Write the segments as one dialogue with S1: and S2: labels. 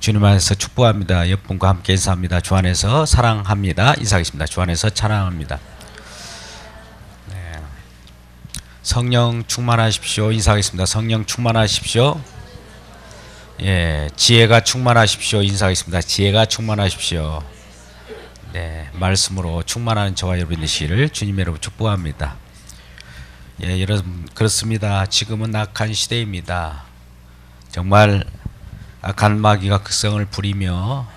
S1: 주님 안에서 축복합니다. 옆분과 함께 인사합니다. 주 안에서 사랑합니다. 인사하겠습니다. 주 안에서 찬양합니다. 네. 성령 충만하십시오. 인사하겠습니다. 성령 충만하십시오. 예, 지혜가 충만하십시오. 인사하겠습니다. 지혜가 충만하십시오. 네, 말씀으로 충만한 저와 여러분 되시기를 주님 여러분 축복합니다. 예, 여러분 그렇습니다. 지금은 악한 시대입니다. 정말 악한 마귀가 극성을 부리며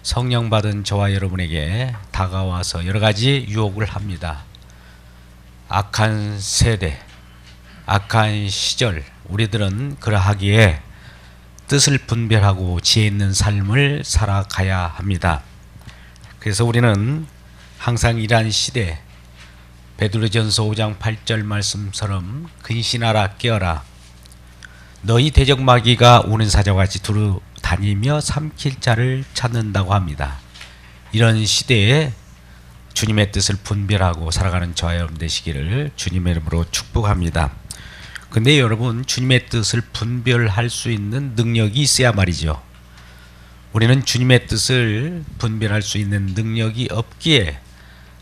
S1: 성령 받은 저와 여러분에게 다가와서 여러 가지 유혹을 합니다. 악한 세대, 악한 시절, 우리들은 그러하기에 뜻을 분별하고 지혜 있는 삶을 살아가야 합니다. 그래서 우리는 항상 이러한 시대, 베드로전서 5장 8절 말씀처럼 근신하라 깨어라. 너희 대적 마귀가 우는 사자같이 두루 다니며 삼킬 자를 찾는다고 합니다. 이런 시대에 주님의 뜻을 분별하고 살아가는 저와 여러분 되시기를 주님의 이름으로 축복합니다. 근데 여러분, 주님의 뜻을 분별할 수 있는 능력이 있어야 말이죠. 우리는 주님의 뜻을 분별할 수 있는 능력이 없기에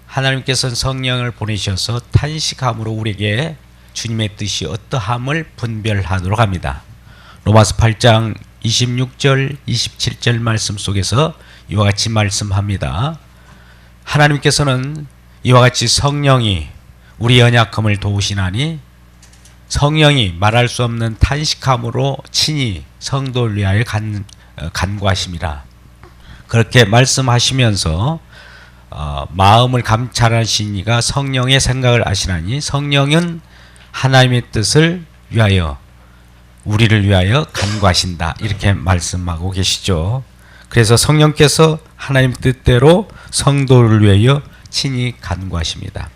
S1: 하나님께서는 성령을 보내셔서 탄식함으로 우리에게 주님의 뜻이 어떠함을 분별하도록 합니다. 로마서 8장 26절 27절 말씀 속에서 이와 같이 말씀합니다. 하나님께서는 이와 같이 성령이 우리 연약함을 도우시나니 성령이 말할 수 없는 탄식함으로 친히 성도를 위하여 간구하심이라. 그렇게 말씀하시면서 마음을 감찰하신 이가 성령의 생각을 아시나니 성령은 하나님의 뜻을 위하여 우리를 위하여 간구하신다. 이렇게 말씀하고 계시죠. 그래서 성령께서 하나님 뜻대로 성도를 위하여 친히 간구하십니다.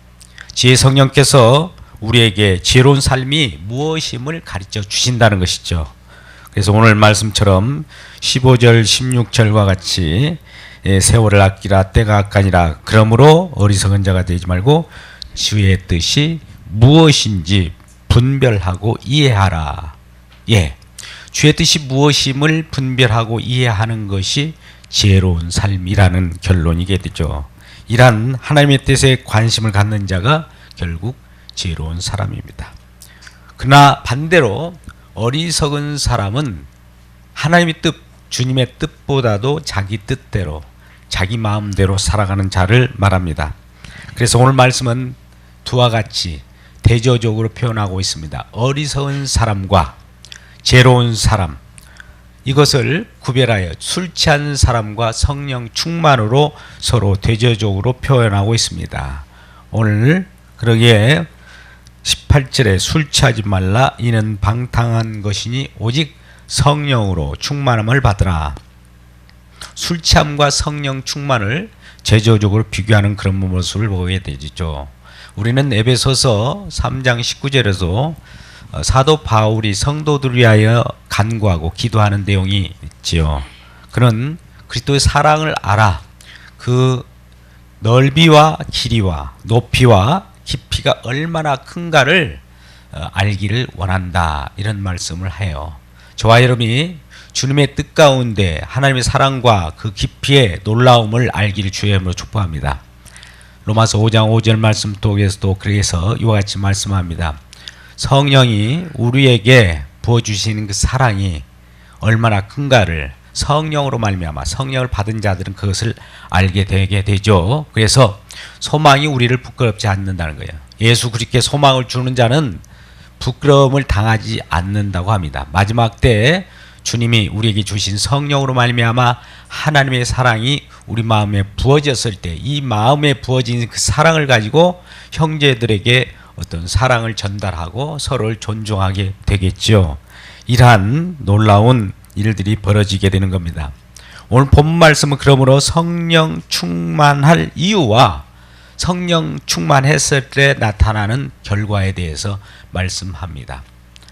S1: 지혜 성령께서 우리에게 지혜로운 삶이 무엇임을 가르쳐 주신다는 것이죠. 그래서 오늘 말씀처럼 15절 16절과 같이 세월을 아끼라 때가 악하니라. 그러므로 어리석은 자가 되지 말고 주의 뜻이 무엇인지 분별하고 이해하라. 예, 주의 뜻이 무엇임을 분별하고 이해하는 것이 지혜로운 삶이라는 결론이게 되죠. 이러한 하나님의 뜻에 관심을 갖는 자가 결국 지혜로운 사람입니다. 그러나 반대로 어리석은 사람은 하나님의 뜻, 주님의 뜻보다도 자기 뜻대로, 자기 마음대로 살아가는 자를 말합니다. 그래서 오늘 말씀은 두와 같이 대조적으로 표현하고 있습니다. 어리석은 사람과 지혜로운 사람, 이것을 구별하여 술 취한 사람과 성령 충만으로 서로 대조적으로 표현하고 있습니다. 오늘 그러기에 18절에 술 취하지 말라. 이는 방탕한 것이니 오직 성령으로 충만함을 받으라. 술 취함과 성령 충만을 제조적으로 비교하는 그런 모습을 보게 되죠. 우리는 에베소서 3장 19절에서 사도 바울이 성도들을 위하여 간구하고 기도하는 내용이 있지요. 그는 그리스도의 사랑을 알아. 그 넓이와 길이와 높이와 깊이가 얼마나 큰가를 알기를 원한다. 이런 말씀을 해요. 저와 여러분이 주님의 뜻 가운데 하나님의 사랑과 그 깊이의 놀라움을 알기를 주의 이름으로 축복합니다. 로마서 5장 5절 말씀 속에서도 그래서 이와 같이 말씀합니다. 성령이 우리에게 부어주시는 그 사랑이 얼마나 큰가를 성령으로 말미암아 성령을 받은 자들은 그것을 알게 되게 되죠. 그래서 소망이 우리를 부끄럽지 않는다는 거예요. 예수 그리스도께 소망을 주는 자는 부끄러움을 당하지 않는다고 합니다. 마지막 때에 주님이 우리에게 주신 성령으로 말미암아 하나님의 사랑이 우리 마음에 부어졌을 때 이 마음에 부어진 그 사랑을 가지고 형제들에게 어떤 사랑을 전달하고 서로를 존중하게 되겠죠. 이러한 놀라운 일들이 벌어지게 되는 겁니다. 오늘 본 말씀은 그러므로 성령 충만할 이유와 성령 충만했을 때 나타나는 결과에 대해서 말씀합니다.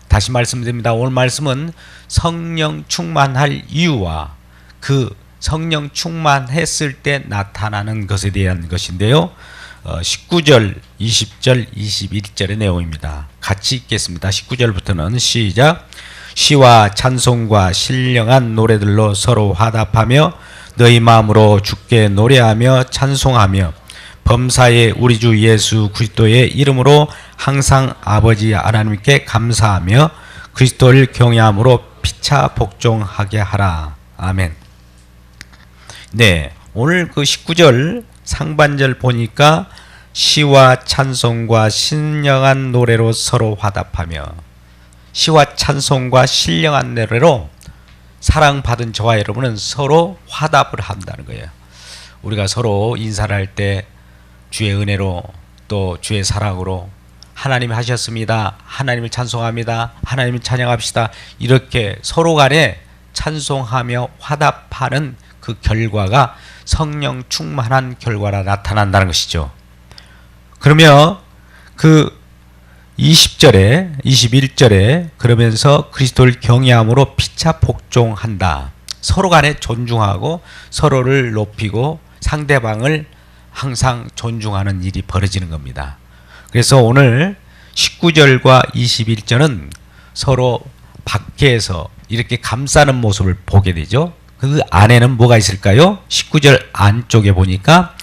S1: 다시 말씀드립니다. 오늘 말씀은 성령 충만할 이유와 그 성령 충만했을 때 나타나는 것에 대한 것인데요. 19절, 20절, 21절의 내용입니다. 같이 읽겠습니다. 19절부터는 시작. 시와 찬송과 신령한 노래들로 서로 화답하며 너희 마음으로 주께 노래하며 찬송하며 범사의 우리 주 예수 그리스도의 이름으로 항상 아버지 하나님께 감사하며 그리스도를 경외함으로 피차 복종하게 하라. 아멘. 네, 오늘 그 19절 상반절 보니까 시와 찬송과 신령한 노래로 서로 화답하며, 시와 찬송과 신령한 노래로 사랑받은 저와 여러분은 서로 화답을 한다는 거예요. 우리가 서로 인사를 할 때 주의 은혜로 또 주의 사랑으로 하나님이 하셨습니다, 하나님을 찬송합니다, 하나님을 찬양합시다, 이렇게 서로 간에 찬송하며 화답하는 그 결과가 성령 충만한 결과라 나타난다는 것이죠. 그러면 그 20절에 21절에 그러면서 그리스도를 경외함으로 피차 복종한다. 서로 간에 존중하고 서로를 높이고 상대방을 항상 존중하는 일이 벌어지는 겁니다. 그래서 오늘 19절과 21절은 서로 밖에서 이렇게 감싸는 모습을 보게 되죠. 그 안에는 뭐가 있을까요? 19절 안쪽에 보니까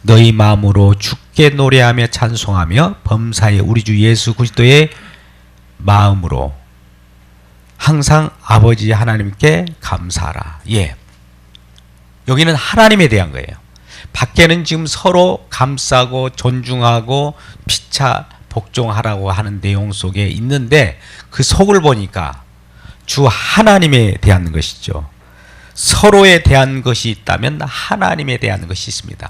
S1: 너희 마음으로 주께 노래하며 찬송하며 범사의 우리 주 예수 그리스도의 마음으로 항상 아버지 하나님께 감사하라. 예, 여기는 하나님에 대한 거예요. 밖에는 지금 서로 감싸고 존중하고 피차 복종하라고 하는 내용 속에 있는데 그 속을 보니까 주 하나님에 대한 것이죠. 서로에 대한 것이 있다면 하나님에 대한 것이 있습니다.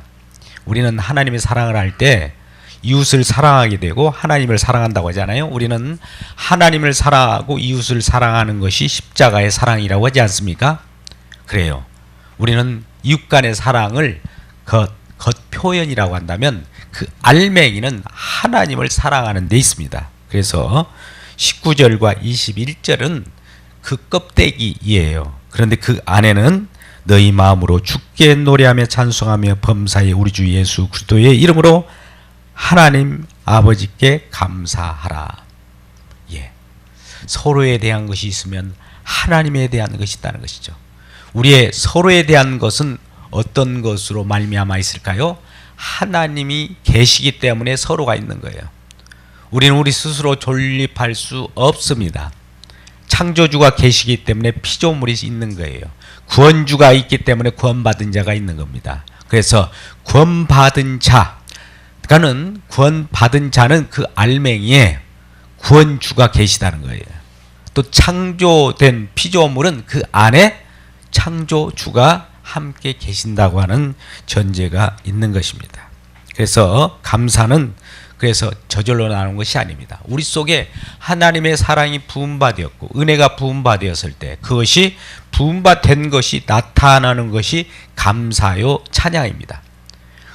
S1: 우리는 하나님의 사랑을 할 때 이웃을 사랑하게 되고 하나님을 사랑한다고 하잖아요. 우리는 하나님을 사랑하고 이웃을 사랑하는 것이 십자가의 사랑이라고 하지 않습니까? 그래요. 우리는 이웃 간의 사랑을 겉 표현이라고 한다면 그 알맹이는 하나님을 사랑하는 데 있습니다. 그래서 19절과 21절은 그 껍데기이에요. 그런데 그 안에는 너희 마음으로 주께 노래하며 찬송하며 범사의 우리 주 예수 그리스도의 이름으로 하나님 아버지께 감사하라. 예, 서로에 대한 것이 있으면 하나님에 대한 것이 있다는 것이죠. 우리의 서로에 대한 것은 어떤 것으로 말미암아 있을까요? 하나님이 계시기 때문에 서로가 있는 거예요. 우리는 우리 스스로 존립할 수 없습니다. 창조주가 계시기 때문에 피조물이 있는 거예요. 구원주가 있기 때문에 구원받은 자가 있는 겁니다. 그래서 구원받은 자는 그 알맹이에 구원주가 계시다는 거예요. 또 창조된 피조물은 그 안에 창조주가 함께 계신다고 하는 전제가 있는 것입니다. 그래서 감사는 그래서 저절로 나오는 것이 아닙니다. 우리 속에 하나님의 사랑이 부음받았고 은혜가 부음받았을 때 그것이 부음받은 것이 나타나는 것이 감사요 찬양입니다.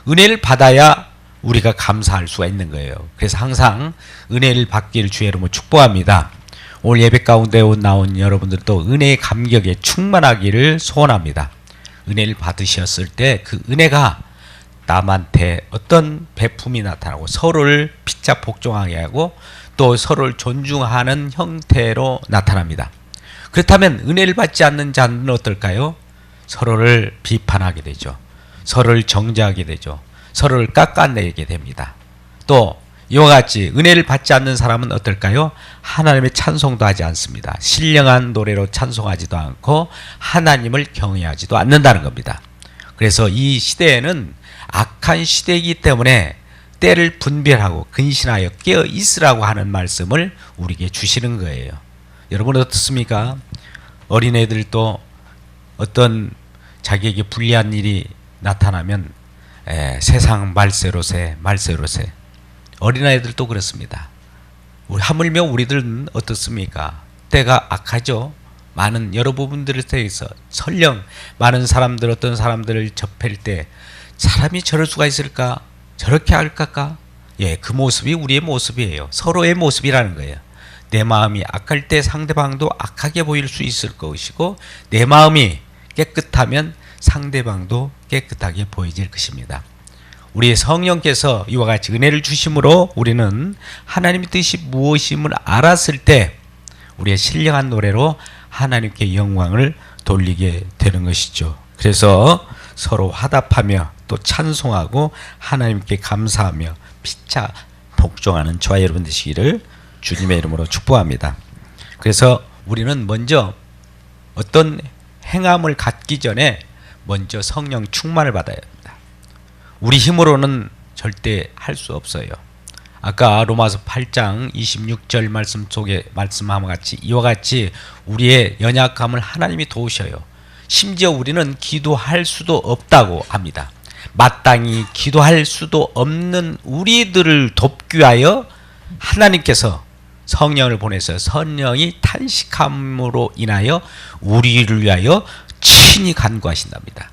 S1: 은혜를 받아야 우리가 감사할 수가 있는 거예요. 그래서 항상 은혜를 받기를 주의 이름으로 축복합니다. 오늘 예배 가운데 나온 여러분들도 은혜의 감격에 충만하기를 소원합니다. 은혜를 받으셨을 때 그 은혜가 남한테 어떤 배품이 나타나고 서로를 피차 복종하게 하고 또 서로를 존중하는 형태로 나타납니다. 그렇다면 은혜를 받지 않는 자는 어떨까요? 서로를 비판하게 되죠. 서로를 정죄하게 되죠. 서로를 깎아내게 됩니다. 또 이와 같이 은혜를 받지 않는 사람은 어떨까요? 하나님의 찬송도 하지 않습니다. 신령한 노래로 찬송하지도 않고 하나님을 경외하지도 않는다는 겁니다. 그래서 이 시대에는 악한 시대이기 때문에 때를 분별하고 근신하여 깨어 있으라고 하는 말씀을 우리에게 주시는 거예요. 여러분 어떻습니까? 어린애들도 어떤 자기에게 불리한 일이 나타나면 세상 말세로세 어린아이들도 그렇습니다. 하물며 우리들은 어떻습니까? 때가 악하죠. 많은 여러 부분들에 대해서 설령 많은 사람들 어떤 사람들을 접할 때 사람이 저럴 수가 있을까? 저렇게 할까? 예, 그 모습이 우리의 모습이에요. 서로의 모습이라는 거예요. 내 마음이 악할 때 상대방도 악하게 보일 수 있을 것이고 내 마음이 깨끗하면 상대방도 깨끗하게 보여질 것입니다. 우리의 성령께서 이와 같이 은혜를 주심으로 우리는 하나님의 뜻이 무엇임을 알았을 때 우리의 신령한 노래로 하나님께 영광을 돌리게 되는 것이죠. 그래서 서로 화답하며 또 찬송하고 하나님께 감사하며 피차 복종하는 저와 여러분 되시기를 주님의 이름으로 축복합니다. 그래서 우리는 먼저 어떤 행함을 갖기 전에 먼저 성령 충만을 받아야 합니다. 우리 힘으로는 절대 할 수 없어요. 아까 로마서 8장 26절 말씀 속에 말씀함과 같이 이와 같이 우리의 연약함을 하나님이 도우셔요. 심지어 우리는 기도할 수도 없다고 합니다. 마땅히 기도할 수도 없는 우리들을 돕기 위하여 하나님께서 성령을 보내서 성령이 탄식함으로 인하여 우리를 위하여 친히 간구하신답니다.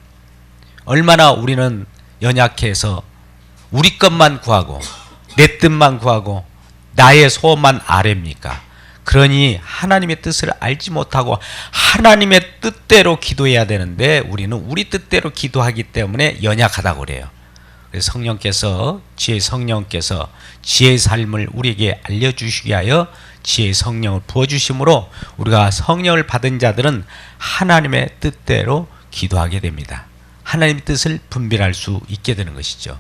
S1: 얼마나 우리는 연약해서 우리 것만 구하고 내 뜻만 구하고 나의 소원만 아뢰입니까? 그러니 하나님의 뜻을 알지 못하고 하나님의 뜻대로 기도해야 되는데 우리는 우리 뜻대로 기도하기 때문에 연약하다고 그래요. 그래서 지혜의 성령께서 지혜의 삶을 우리에게 알려주시기 위하여 지혜의 성령을 부어주심으로 우리가 성령을 받은 자들은 하나님의 뜻대로 기도하게 됩니다. 하나님의 뜻을 분별할 수 있게 되는 것이죠.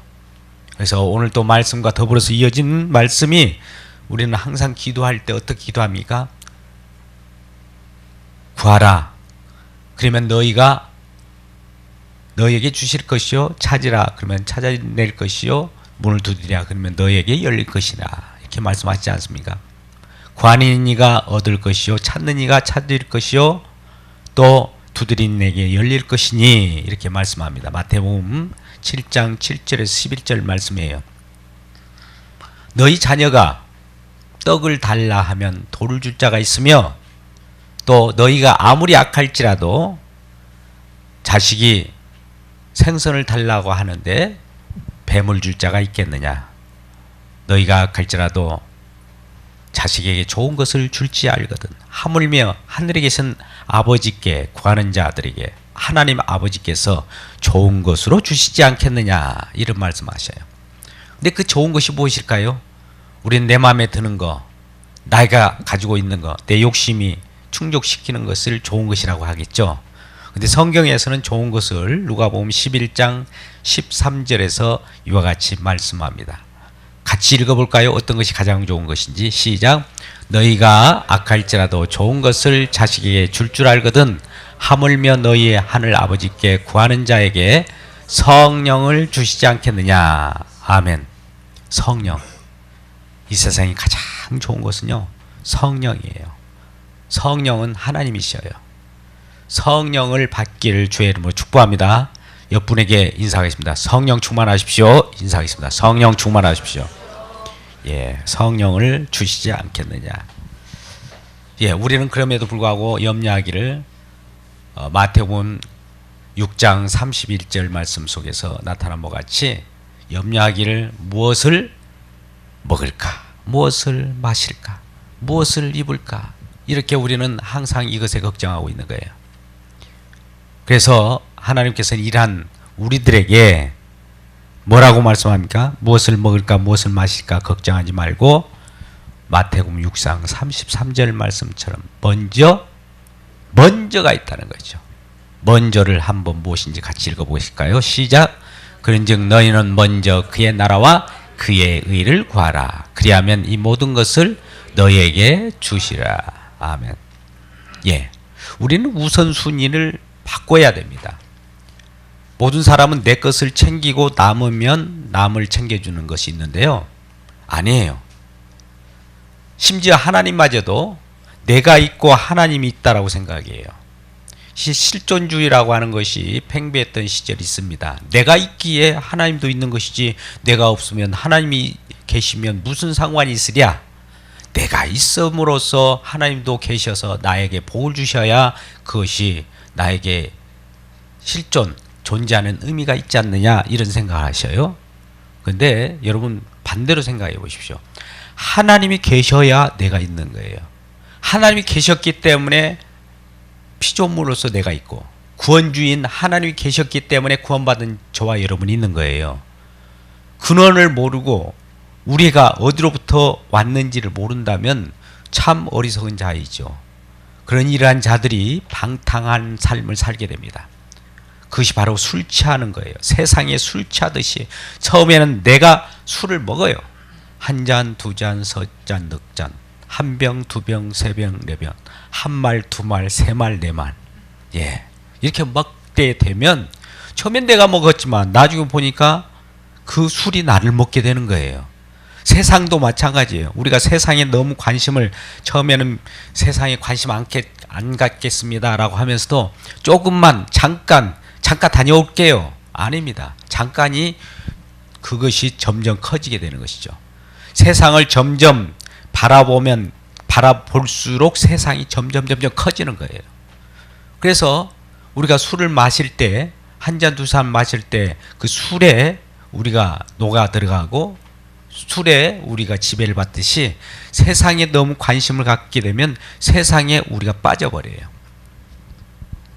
S1: 그래서 오늘 또 말씀과 더불어서 이어진 말씀이 우리는 항상 기도할 때 어떻게 기도합니까? 구하라. 그러면 너에게 주실 것이요. 찾으라. 그러면 찾아낼 것이요. 문을 두드리라. 그러면 너에게 열릴 것이라. 이렇게 말씀하시지 않습니까? 구하는 이가 얻을 것이요. 찾는 이가 찾을 것이요. 또 두드린 내게 열릴 것이니 이렇게 말씀합니다. 마태복음 7장 7절에서 11절 말씀이에요. 너희 자녀가 떡을 달라 하면 돌을 줄 자가 있으며 또 너희가 아무리 악할지라도 자식이 생선을 달라고 하는데 뱀을 줄 자가 있겠느냐. 너희가 악할지라도 자식에게 좋은 것을 줄지 알거든. 하물며 하늘에 계신 아버지께 구하는 자들에게 하나님 아버지께서 좋은 것으로 주시지 않겠느냐 이런 말씀하셔요. 근데 그 좋은 것이 무엇일까요? 우리는 내 마음에 드는 거, 내가 가지고 있는 거, 내 욕심이 충족시키는 것을 좋은 것이라고 하겠죠. 근데 성경에서는 좋은 것을 누가복음 11장 13절에서 이와 같이 말씀합니다. 같이 읽어볼까요? 어떤 것이 가장 좋은 것인지. 시작. 너희가 악할지라도 좋은 것을 자식에게 줄 줄 알거든 하물며 너희의 하늘 아버지께 구하는 자에게 성령을 주시지 않겠느냐. 아멘. 성령. 이 세상에 가장 좋은 것은요, 성령이에요. 성령은 하나님이셔요. 성령을 받기를 주의 이름으로 축복합니다. 옆분에게 인사하겠습니다. 성령 충만하십시오. 인사하겠습니다. 성령 충만하십시오. 예, 성령을 주시지 않겠느냐. 예, 우리는 그럼에도 불구하고 염려하기를 마태복음 6장 31절 말씀 속에서 나타난 것 같이 염려하기를 무엇을 먹을까, 무엇을 마실까, 무엇을 입을까, 이렇게 우리는 항상 이것에 걱정하고 있는 거예요. 그래서 하나님께서는 이러한 우리들에게 뭐라고 말씀합니까? 무엇을 먹을까, 무엇을 마실까 걱정하지 말고 마태복음 6장 33절 말씀처럼 먼저가 있다는 거죠. 먼저를 한번 무엇인지 같이 읽어보실까요? 시작. 그런즉 너희는 먼저 그의 나라와 그의 의를 구하라. 그리하면 이 모든 것을 너희에게 주시라. 아멘. 예, 우리는 우선순위를 바꿔야 됩니다. 모든 사람은 내 것을 챙기고 남으면 남을 챙겨주는 것이 있는데요, 아니에요. 심지어 하나님마저도 내가 있고 하나님이 있다라고 생각해요. 실존주의라고 하는 것이 팽배했던 시절이 있습니다. 내가 있기에 하나님도 있는 것이지 내가 없으면 하나님이 계시면 무슨 상관이 있으랴. 내가 있음으로써 하나님도 계셔서 나에게 복을 주셔야 그것이 나에게 존재하는 의미가 있지 않느냐, 이런 생각을 하셔요. 그런데 여러분 반대로 생각해 보십시오. 하나님이 계셔야 내가 있는 거예요. 하나님이 계셨기 때문에 피조물로서 내가 있고, 구원주인 하나님이 계셨기 때문에 구원받은 저와 여러분이 있는 거예요. 근원을 모르고 우리가 어디로부터 왔는지를 모른다면 참 어리석은 자이죠. 그런 이러한 자들이 방탕한 삶을 살게 됩니다. 그것이 바로 술 취하는 거예요. 세상에 술 취하듯이 처음에는 내가 술을 먹어요. 한 잔, 두 잔, 석 잔, 넉 잔, 한 병, 두 병, 세 병, 네 병, 한 말, 두 말, 세 말, 네 말. 예, 이렇게 먹게 되면 처음엔 내가 먹었지만 나중에 보니까 그 술이 나를 먹게 되는 거예요. 세상도 마찬가지예요. 우리가 세상에 너무 관심을 처음에는 세상에 관심 안 갖겠습니다라고 하면서도 조금만 잠깐 다녀올게요. 아닙니다. 잠깐이 그것이 점점 커지게 되는 것이죠. 세상을 점점 바라볼수록 세상이 점점 커지는 거예요. 그래서 우리가 술을 마실 때 한 잔 두 잔 마실 때 그 술에 우리가 녹아 들어가고 술에 우리가 지배를 받듯이 세상에 너무 관심을 갖게 되면 세상에 우리가 빠져버려요.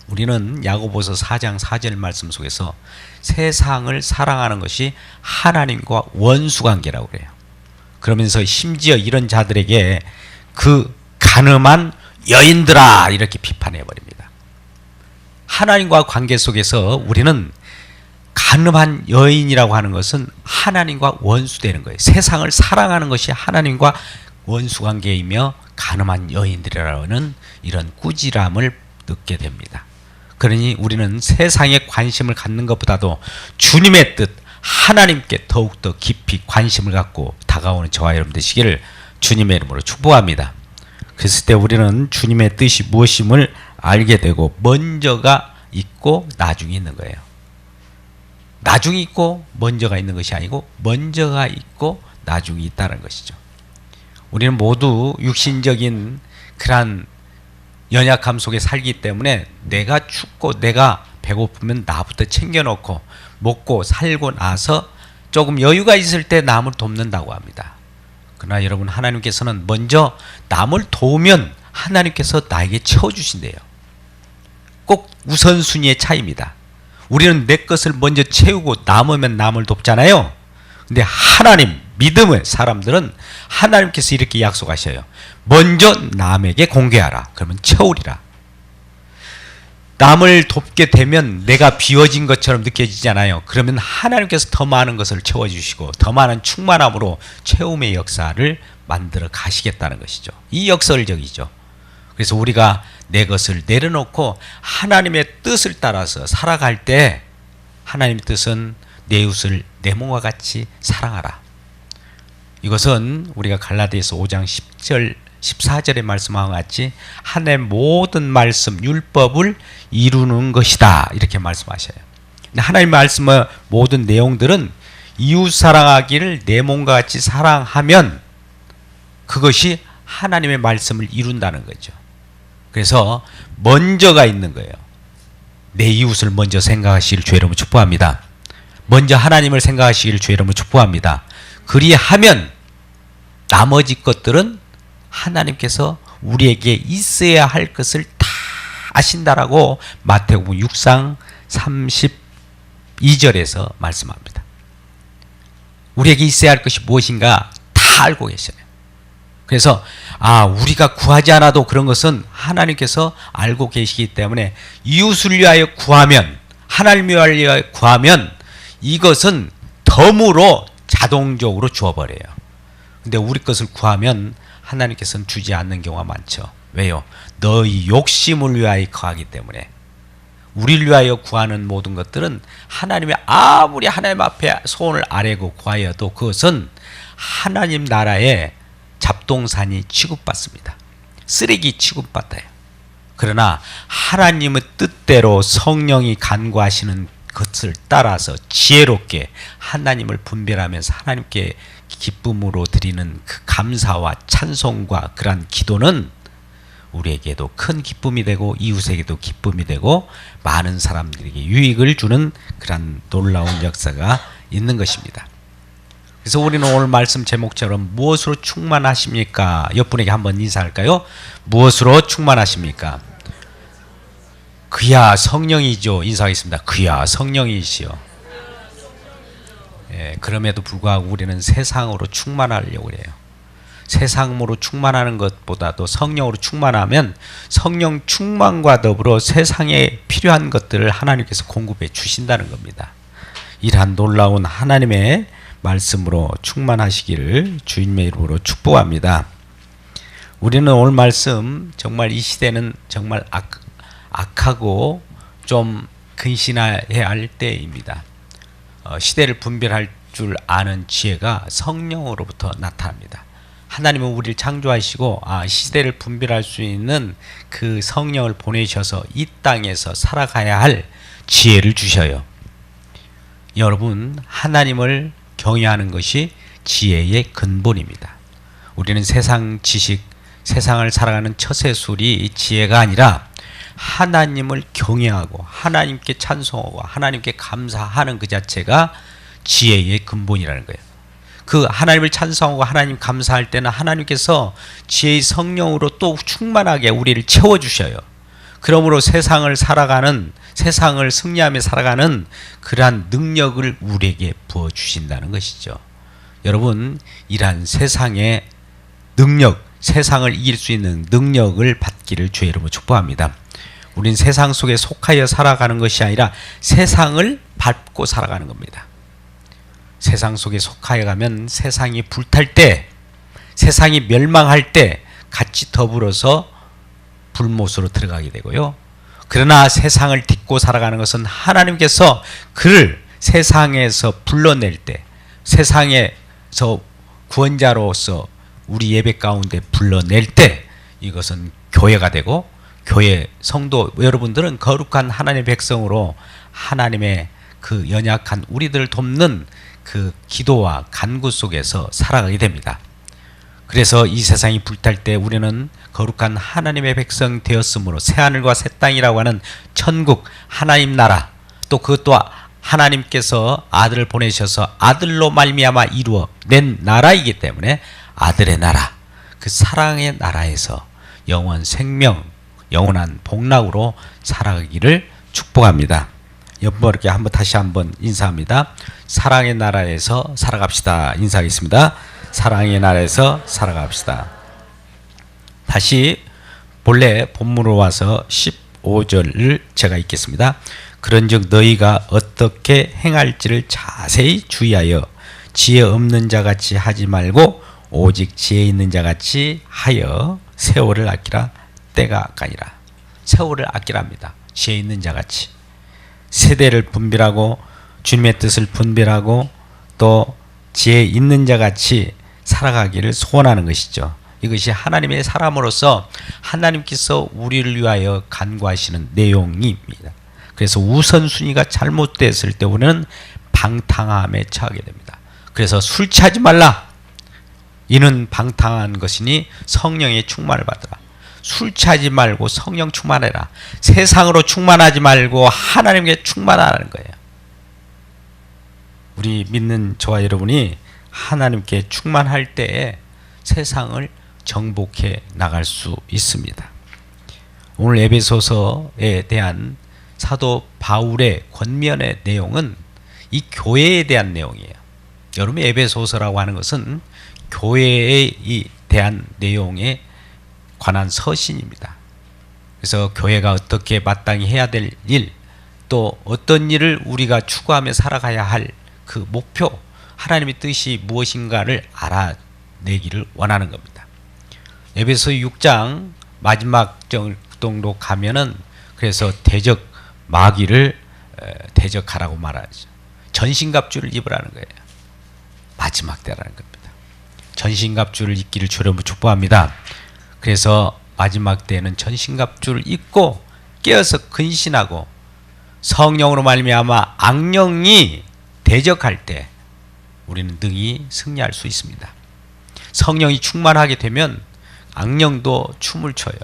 S1: 우리는 야고보서 4장 4절 말씀 속에서 세상을 사랑하는 것이 하나님과 원수관계라고 그래요. 그러면서 심지어 이런 자들에게 그 간음한 여인들아 이렇게 비판해버립니다. 하나님과 관계 속에서 우리는 간음한 여인이라고 하는 것은 하나님과 원수되는 거예요. 세상을 사랑하는 것이 하나님과 원수관계이며 간음한 여인들이라는 이런 꾸지람을 느끼게 됩니다. 그러니 우리는 세상에 관심을 갖는 것보다도 주님의 뜻 하나님께 더욱더 깊이 관심을 갖고 다가오는 저와 여러분 되시기를 주님의 이름으로 축복합니다. 그랬을 때 우리는 주님의 뜻이 무엇임을 알게 되고 먼저가 있고 나중이 있는 거예요. 나중이 있고 먼저가 있는 것이 아니고 먼저가 있고 나중이 있다는 것이죠. 우리는 모두 육신적인 그러한 연약함 속에 살기 때문에 내가 춥고 내가 배고프면 나부터 챙겨놓고 먹고 살고 나서 조금 여유가 있을 때 남을 돕는다고 합니다. 그러나 여러분 하나님께서는 먼저 남을 도우면 하나님께서 나에게 채워주신대요. 꼭 우선순위의 차이입니다. 우리는 내 것을 먼저 채우고 남으면 남을 돕잖아요. 근데 하나님 믿음의 사람들은 하나님께서 이렇게 약속하셔요. 먼저 남에게 공개하라. 그러면 채우리라. 남을 돕게 되면 내가 비워진 것처럼 느껴지잖아요. 그러면 하나님께서 더 많은 것을 채워주시고 더 많은 충만함으로 채움의 역사를 만들어 가시겠다는 것이죠. 이 역설적이죠. 그래서 우리가 내 것을 내려놓고 하나님의 뜻을 따라서 살아갈 때 하나님의 뜻은 내 이웃을 내 몸과 같이 사랑하라. 이것은 우리가 갈라디아서 5장 10절 14절에 말씀한 것 같이 하나님의 모든 말씀 율법을 이루는 것이다 이렇게 말씀하셔요. 하나님의 말씀의 모든 내용들은 이웃 사랑하기를 내 몸과 같이 사랑하면 그것이 하나님의 말씀을 이룬다는 거죠. 그래서 먼저가 있는 거예요. 내 이웃을 먼저 생각하시기를 주의 이름으로 축복합니다. 먼저 하나님을 생각하시기를 주의 이름으로 축복합니다. 그리하면 나머지 것들은 하나님께서 우리에게 있어야 할 것을 다 아신다라고 마태복음 6장 32절에서 말씀합니다. 우리에게 있어야 할 것이 무엇인가 다 알고 계셔요. 그래서 우리가 구하지 않아도 그런 것은 하나님께서 알고 계시기 때문에 이웃을 위하여 구하면 하나님을 위하여 구하면 이것은 덤으로 자동적으로 주어버려요. 근데 우리 것을 구하면 하나님께서는 주지 않는 경우가 많죠. 왜요? 너희 욕심을 위하여 구하기 때문에. 우리를 위하여 구하는 모든 것들은 하나님의 아무리 하나님 앞에 소원을 아뢰고 구하여도 그것은 하나님 나라의 잡동사니 취급받습니다. 쓰레기 취급받아요. 그러나 하나님의 뜻대로 성령이 간구하시는 것을 따라서 지혜롭게 하나님을 분별하면서 하나님께 기쁨으로 드리는 그 감사와 찬송과 그러한 기도는 우리에게도 큰 기쁨이 되고 이웃에게도 기쁨이 되고 많은 사람들에게 유익을 주는 그러한 놀라운 역사가 있는 것입니다. 그래서 우리는 오늘 말씀 제목처럼 무엇으로 충만하십니까? 옆분에게 한번 인사할까요? 무엇으로 충만하십니까? 그야 성령이죠. 인사하겠습니다. 그야 성령이시여. 예, 그럼에도 불구하고 우리는 세상으로 충만하려고 해요. 세상으로 충만하는 것보다도 성령으로 충만하면 성령 충만과 더불어 세상에 필요한 것들을 하나님께서 공급해 주신다는 겁니다. 이러한 놀라운 하나님의 말씀으로 충만하시기를 주님의 이름으로 축복합니다. 우리는 오늘 말씀 정말 이 시대는 정말 악하고 좀 근신해야 할 때입니다. 시대를 분별할 줄 아는 지혜가 성령으로부터 나타납니다. 하나님은 우리를 창조하시고 시대를 분별할 수 있는 그 성령을 보내셔서 이 땅에서 살아가야 할 지혜를 주셔요. 여러분, 하나님을 경외하는 것이 지혜의 근본입니다. 우리는 세상 지식, 세상을 살아가는 처세술이 지혜가 아니라 하나님을 경외하고 하나님께 찬송하고 하나님께 감사하는 그 자체가 지혜의 근본이라는 거예요. 그 하나님을 찬송하고 하나님 감사할 때는 하나님께서 지혜의 성령으로 또 충만하게 우리를 채워주셔요. 그러므로 세상을 승리하며 살아가는 그러한 능력을 우리에게 부어주신다는 것이죠. 여러분, 이러한 세상의 능력, 세상을 이길 수 있는 능력을 받기를 주의 이름으로 축복합니다. 우린 세상 속에 속하여 살아가는 것이 아니라 세상을 밟고 살아가는 겁니다. 세상 속에 속하여 가면 세상이 불탈 때, 세상이 멸망할 때 같이 더불어서 불못으로 들어가게 되고요. 그러나 세상을 딛고 살아가는 것은 하나님께서 그를 세상에서 불러낼 때, 세상에서 구원자로서 우리 예배 가운데 불러낼 때 이것은 교회가 되고, 교회 성도 여러분들은 거룩한 하나님의 백성으로 하나님의 그 연약한 우리들을 돕는 그 기도와 간구 속에서 살아가게 됩니다. 그래서 이 세상이 불탈 때 우리는 거룩한 하나님의 백성 되었으므로 새하늘과 새 땅이라고 하는 천국 하나님 나라, 또 그것도 하나님께서 아들을 보내셔서 아들로 말미암아 이루어 낸 나라이기 때문에 아들의 나라, 그 사랑의 나라에서 영원 생명, 영원한 복락으로 살아가기를 축복합니다. 여러분께 다시 한번 인사합니다. 사랑의 나라에서 살아갑시다. 인사하겠습니다. 사랑의 나라에서 살아갑시다. 다시 본래 본문으로 와서 15절을 제가 읽겠습니다. 그런즉 너희가 어떻게 행할지를 자세히 주의하여 지혜 없는 자같이 하지 말고 오직 지혜 있는 자같이 하여 세월을 아끼라. 때가 아까니라. 세월을 아끼랍니다. 지혜 있는 자같이 세대를 분별하고 주님의 뜻을 분별하고 또 지혜 있는 자같이 살아가기를 소원하는 것이죠. 이것이 하나님의 사람으로서 하나님께서 우리를 위하여 간구하시는 내용입니다. 그래서 우선순위가 잘못됐을 때 우리는 방탕함에 처하게 됩니다. 그래서 술 취하지 말라. 이는 방탕한 것이니 성령의 충만을 받으라. 술 취하지 말고 성령 충만해라. 세상으로 충만하지 말고 하나님께 충만하라는 거예요. 우리 믿는 저와 여러분이 하나님께 충만할 때에 세상을 정복해 나갈 수 있습니다. 오늘 에베소서에 대한 사도 바울의 권면의 내용은 이 교회에 대한 내용이에요. 여러분, 에베소서라고 하는 것은 교회에 대한 내용에 관한 서신입니다. 그래서 교회가 어떻게 마땅히 해야 될 일, 또 어떤 일을 우리가 추구하며 살아가야 할 그 목표, 하나님의 뜻이 무엇인가를 알아내기를 원하는 겁니다. 에베소 6장 마지막 정도 가면은 그래서 대적 마귀를 대적하라고 말하죠. 전신갑주를 입으라는 거예요. 마지막 때라는 겁니다. 전신갑주를 입기를 주로 축복합니다. 그래서 마지막 때에는 전신갑주를 입고 깨어서 근신하고 성령으로 말미암아 악령이 대적할 때 우리는 능히 승리할 수 있습니다. 성령이 충만하게 되면 악령도 춤을 춰요.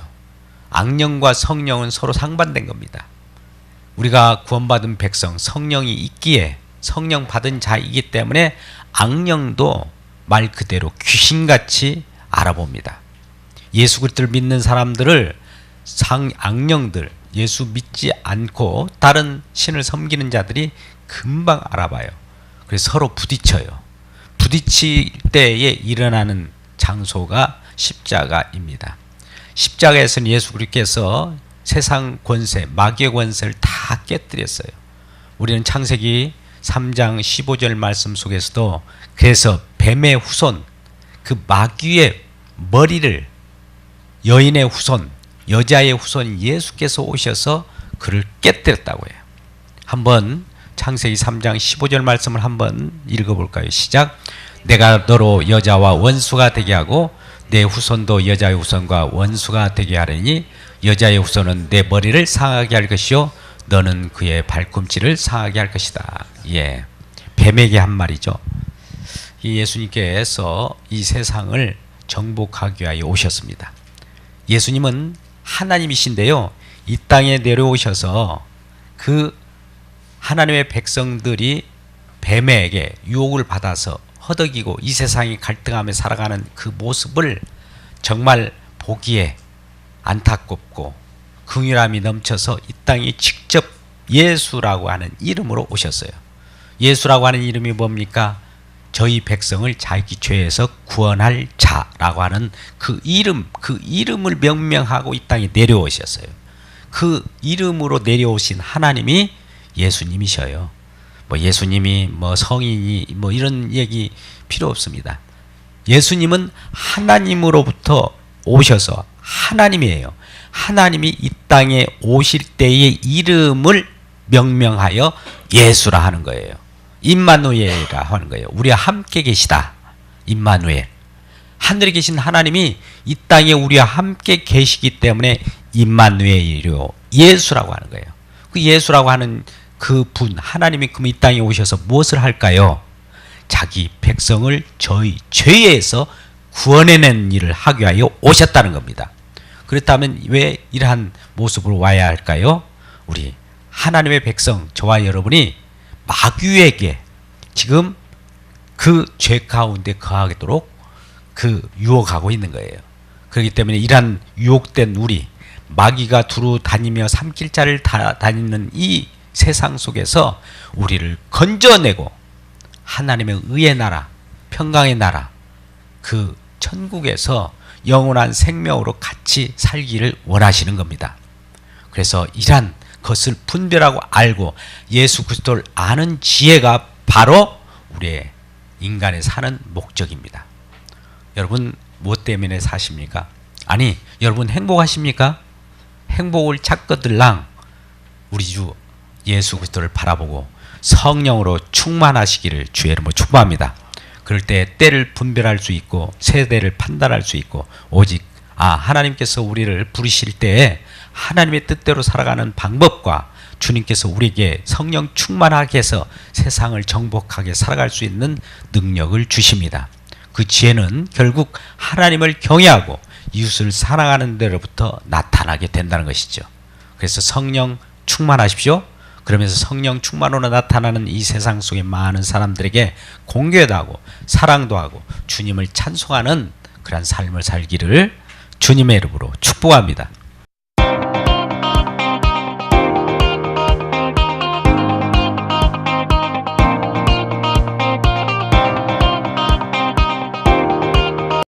S1: 악령과 성령은 서로 상반된 겁니다. 우리가 구원받은 백성, 성령이 있기에 성령 받은 자이기 때문에 악령도 말 그대로 귀신같이 알아봅니다. 예수 그리스도를 믿는 사람들을 악령들, 예수 믿지 않고 다른 신을 섬기는 자들이 금방 알아봐요. 그래서 서로 부딪혀요. 부딪힐 때에 일어나는 장소가 십자가입니다. 십자가에서는 예수 그리스도께서 세상 권세, 마귀의 권세를 다 깨뜨렸어요. 우리는 창세기 3장 15절 말씀 속에서도 그래서 뱀의 후손, 그 마귀의 머리를 여인의 후손, 여자의 후손 예수께서 오셔서 그를 깨뜨렸다고 해요. 한번 창세기 3장 15절 말씀을 한번 읽어볼까요? 시작. 내가 너로 여자와 원수가 되게 하고 내 후손도 여자의 후손과 원수가 되게 하려니 여자의 후손은 내 머리를 상하게 할 것이요 너는 그의 발꿈치를 상하게 할 것이다. 예, 뱀에게 한 말이죠. 이 예수님께서 이 세상을 정복하기 위하여 오셨습니다. 예수님은 하나님이신데요, 이 땅에 내려오셔서 그 하나님의 백성들이 뱀에게 유혹을 받아서 허덕이고 이 세상이 갈등하며 살아가는 그 모습을 정말 보기에 안타깝고 긍휼함이 넘쳐서 이 땅에 직접 예수라고 하는 이름으로 오셨어요. 예수라고 하는 이름이 뭡니까? 저희 백성을 자기 죄에서 구원할 자라고 하는 그 이름을 명명하고 이 땅에 내려오셨어요. 그 이름으로 내려오신 하나님이 예수님이셔요. 뭐 예수님이 뭐 성인이 뭐 이런 얘기 필요 없습니다. 예수님은 하나님으로부터 오셔서 하나님이에요. 하나님이 이 땅에 오실 때의 이름을 명명하여 예수라 하는 거예요. 임마누엘이라 하는 거예요. 우리와 함께 계시다. 임마누엘. 하늘에 계신 하나님이 이 땅에 우리와 함께 계시기 때문에 임마누엘이요 예수라고 하는 거예요. 그 예수라고 하는 그 분 하나님이 그럼 이 땅에 오셔서 무엇을 할까요? 자기 백성을 저희 죄에서 구원해낸 일을 하기 위하여 오셨다는 겁니다. 그렇다면 왜 이러한 모습으로 와야 할까요? 우리 하나님의 백성 저와 여러분이 마귀에게 지금 그 죄 가운데 거하도록 그 유혹하고 있는 거예요. 그렇기 때문에 이러한 유혹된 우리 마귀가 두루 다니며 삼킬자를 다니는 이 세상 속에서 우리를 건져내고 하나님의 의의 나라, 평강의 나라, 그 천국에서 영원한 생명으로 같이 살기를 원하시는 겁니다. 그래서 이러한 것을 분별하고 알고 예수 그리스도를 아는 지혜가 바로 우리의 인간의 사는 목적입니다. 여러분 무엇 때문에 사십니까? 아니 여러분 행복하십니까? 행복을 찾거들랑 우리 주 예수 그리스도를 바라보고 성령으로 충만하시기를 주의 이름으로 축복합니다. 그럴 때 때를 분별할 수 있고 세대를 판단할 수 있고 오직 하나님께서 우리를 부르실 때에 하나님의 뜻대로 살아가는 방법과 주님께서 우리에게 성령 충만하게 해서 세상을 정복하게 살아갈 수 있는 능력을 주십니다. 그 지혜는 결국 하나님을 경외하고 이웃을 사랑하는 데로부터 나타나게 된다는 것이죠. 그래서 성령 충만하십시오. 그러면서 성령 충만으로 나타나는 이 세상 속의 많은 사람들에게 공개도 하고 사랑도 하고 주님을 찬송하는 그런 삶을 살기를 주님의 이름으로 축복합니다.